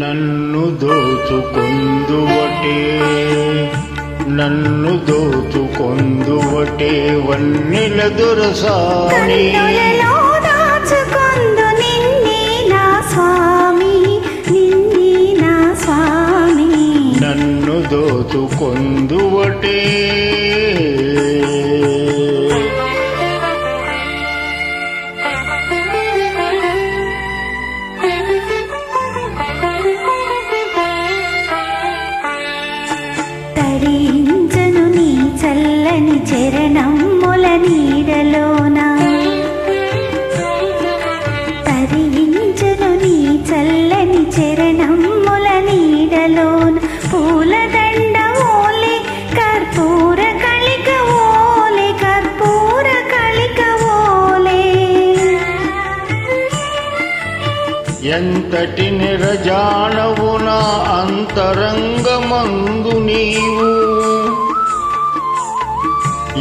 నన్ను దోచుకొందువటే నన్ను దోచుకొందువటే వన్నెల దొరసాని నన్ను దోచుకొందువటే తరించను నీ చల్లని చరణముల నీడలోన తరించను నీ చల్లని చరణముల నీడలోన పూలదండ ఓలే కర్పూర కళిక ఓలే కర్పూర కళిక ఓలే ఎంతటి నిరజానవు నా అంతరంగమందు నీవు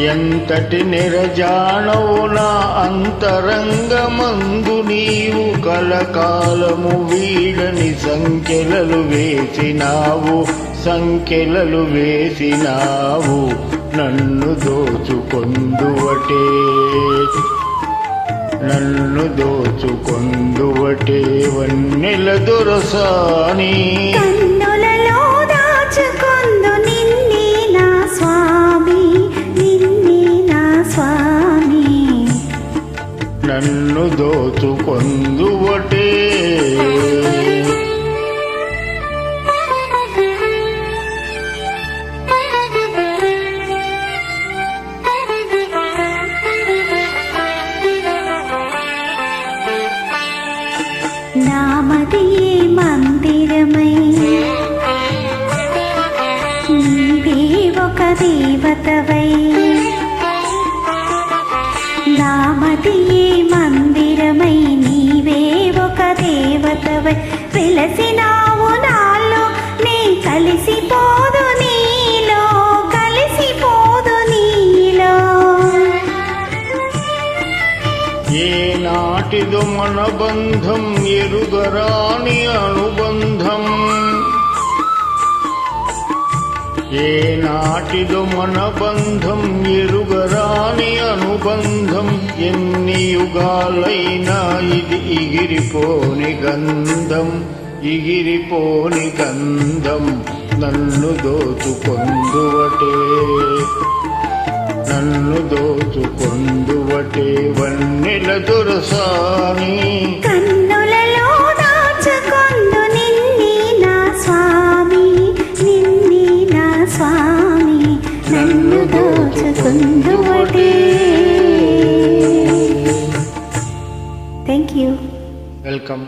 ఎంతటి నిరజానవు నా అంతరంగమందు నీవు కలకాలము వీడని సంఖ్యలలు వేసినావు నన్ను దోచుకొందువటే నన్ను దోచుకొందువటే వన్నెల దొరసాని కన్నులలో దాచుకొందు నిన్నే నా స్వామి నిన్నే నా స్వామి నన్ను దోచుకొందువటే నామదియే మందిరమై నీవే ఒక దేవతవై నామదియే మందిరమై నీవే ఒక దేవతవై వెలసినావు నాలో నే కలిసిపోదు నీలో కలిసిపోదు నీలో ఏ నాటిదో మన బంధం ఎరుగరాని అనుబంధం ఏ నాటిదో మన బంధం ఎరుగరాని అనుబంధం ఎన్ని యుగాలైనా ఇది ఎగిరిపోని గంధం నన్ను దోచుకొందువటే నన్ను దోచుకొందువటే వన్నెల దొరసాని కన్నులలో దాచుకొందు నిన్నే నా స్వామి నిన్నే నా స్వామి నన్ను దోచుకొందువటే. Thank you. వెల్కమ్.